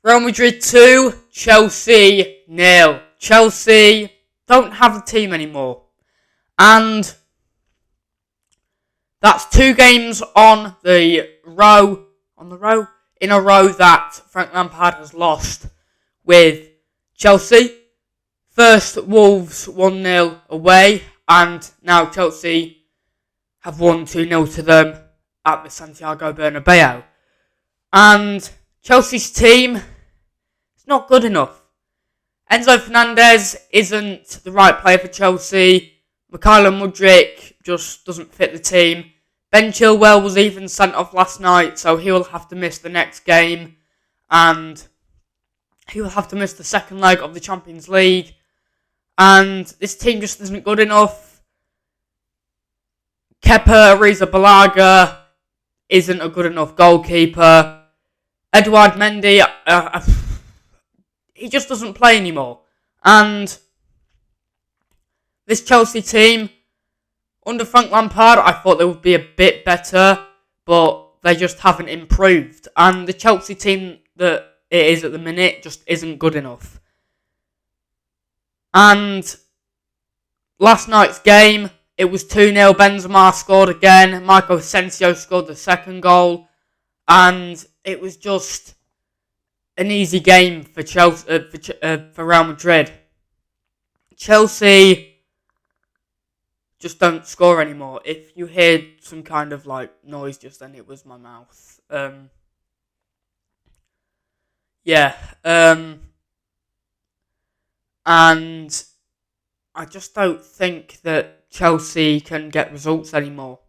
Real Madrid 2, Chelsea 0. Chelsea don't have a team anymore. And that's 2 games in a row that Frank Lampard has lost with Chelsea. First, Wolves 1-0 away, and now Chelsea have won 2-0 to them at the Santiago Bernabeu. And Chelsea's team is not good enough. Enzo Fernandez isn't the right player for Chelsea. Mikhailo Mudryk just doesn't fit the team. Ben Chilwell was even sent off last night, so he will have to miss the next game. And he will have to miss the second leg of the Champions League. And this team just isn't good enough. Kepa Arrizabalaga isn't a good enough goalkeeper. Edouard Mendy, he just doesn't play anymore. And this Chelsea team, under Frank Lampard, I thought they would be a bit better, but they just haven't improved. And the Chelsea team that it is at the minute just isn't good enough. And last night's game, it was 2-0. Benzema scored again. Marco Asensio scored the second goal. And it was just an easy game for Chelsea, for Real Madrid. Chelsea just don't score anymore. If you heard some kind of noise just then, it was my mouth. And I just don't think that Chelsea can get results anymore.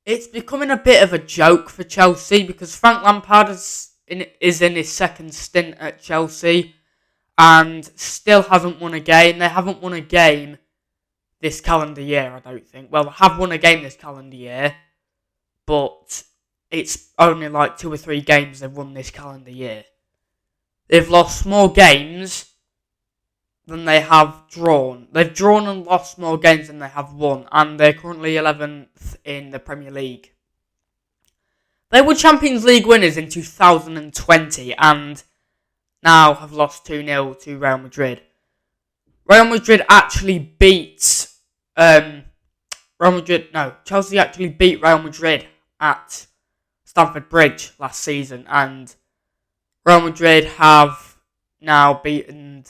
It's becoming a bit of a joke for Chelsea because Frank Lampard is in his second stint at Chelsea and still hasn't won a game. They haven't won a game this calendar year, I don't think. Well, they have won a game this calendar year, but it's only 2 or 3 games they've won this calendar year. They've lost more games than they have drawn. They've drawn and lost more games than they have won, and they're currently 11th in the Premier League. They were Champions League winners in 2020 and now have lost 2-0 to Real Madrid. Real Madrid actually beat Chelsea actually beat Real Madrid at Stamford Bridge last season, and Real Madrid have now beaten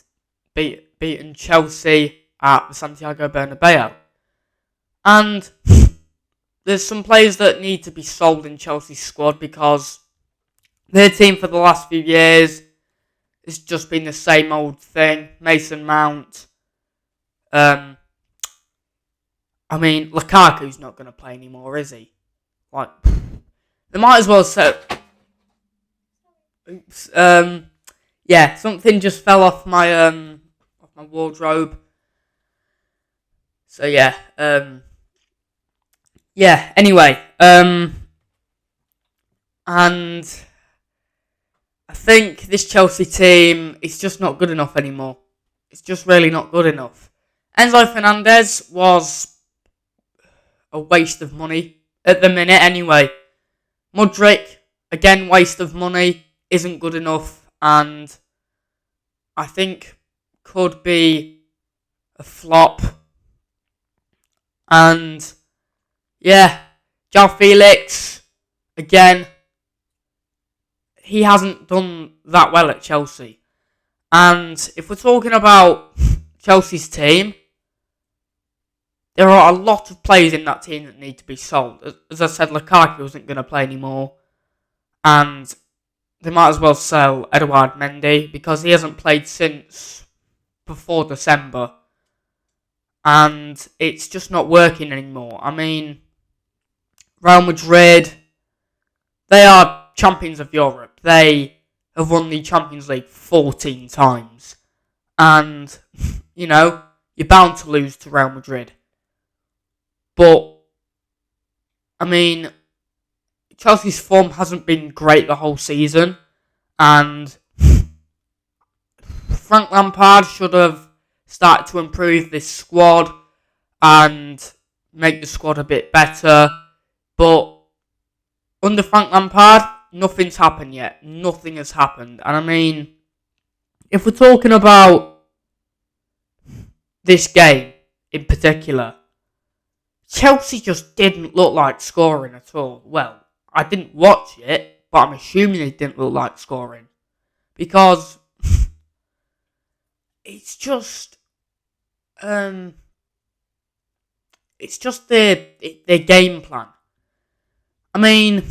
Chelsea at the Santiago Bernabeu. And there's some players that need to be sold in Chelsea's squad because their team for the last few years has just been the same old thing. Mason Mount. Lukaku's not going to play anymore, is he? They might as well say... Oops. Something just fell off my wardrobe. So anyway, and I think this Chelsea team is just not good enough anymore. It's just really not good enough. Enzo Fernandez was a waste of money at the minute anyway. Mudryk, again, waste of money, isn't good enough, and I think could be a flop. And João Felix, again, he hasn't done that well at Chelsea. And if we're talking about Chelsea's team, there are a lot of players in that team that need to be sold. As I said, Lukaku isn't going to play anymore. And they might as well sell Edouard Mendy because he hasn't played since before December. And it's just not working anymore. Real Madrid, they are champions of Europe. They have won the Champions League 14 times. And, you're bound to lose to Real Madrid. But, Chelsea's form hasn't been great the whole season. And Frank Lampard should have started to improve this squad and make the squad a bit better. But under Frank Lampard, nothing's happened yet. Nothing has happened. And I mean, if we're talking about this game in particular, Chelsea just didn't look like scoring at all. Well, I didn't watch it, but I'm assuming they didn't look like scoring. Because it's just their game plan. I mean,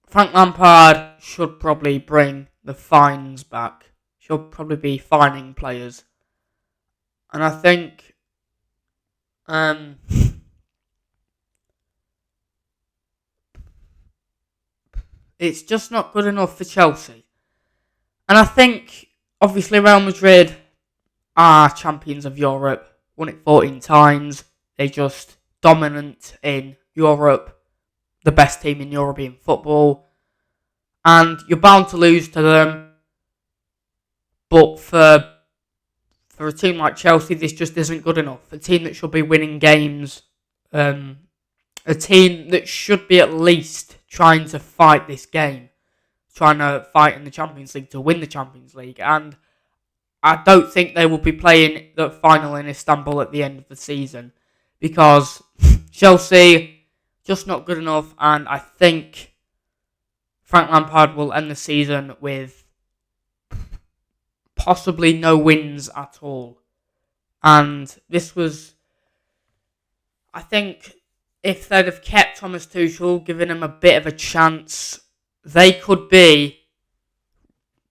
Frank Lampard should probably bring the fines back. Should probably be fining players. And I think it's just not good enough for Chelsea. And I think, obviously, Real Madrid are champions of Europe. Won it 14 times. They're just dominant in Europe. The best team in European football. And you're bound to lose to them. But for a team like Chelsea, this just isn't good enough. A team that should be winning games. A team that should be at least trying to fight this game. Trying to fight in the Champions League to win the Champions League. And I don't think they will be playing the final in Istanbul at the end of the season. Because Chelsea, just not good enough. And I think Frank Lampard will end the season with possibly no wins at all. And this was, I think, if they'd have kept Thomas Tuchel, given him a bit of a chance, they could be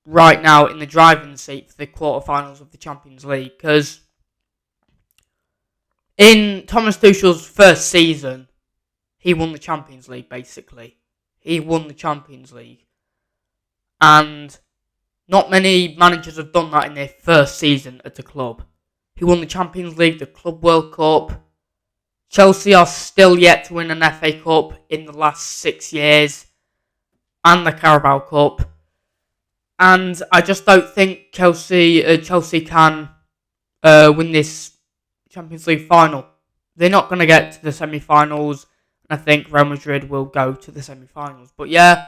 right now in the driving seat for the quarterfinals of the Champions League. Because in Thomas Tuchel's first season, he won the Champions League, basically. He won the Champions League. And not many managers have done that in their first season at the club. He won the Champions League, the Club World Cup. Chelsea are still yet to win an FA Cup in the last 6 years. And the Carabao Cup. And I just don't think Chelsea can win this Champions League final. They're not going to get to the semi-finals. And I think Real Madrid will go to the semi-finals. But yeah,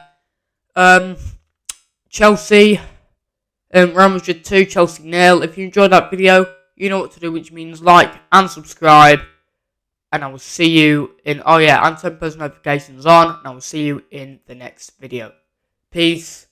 Chelsea, Real Madrid 2, Chelsea 0. If you enjoyed that video, you know what to do, which means like and subscribe. And I will see you in, and turn post notifications on. And I will see you in the next video. Peace.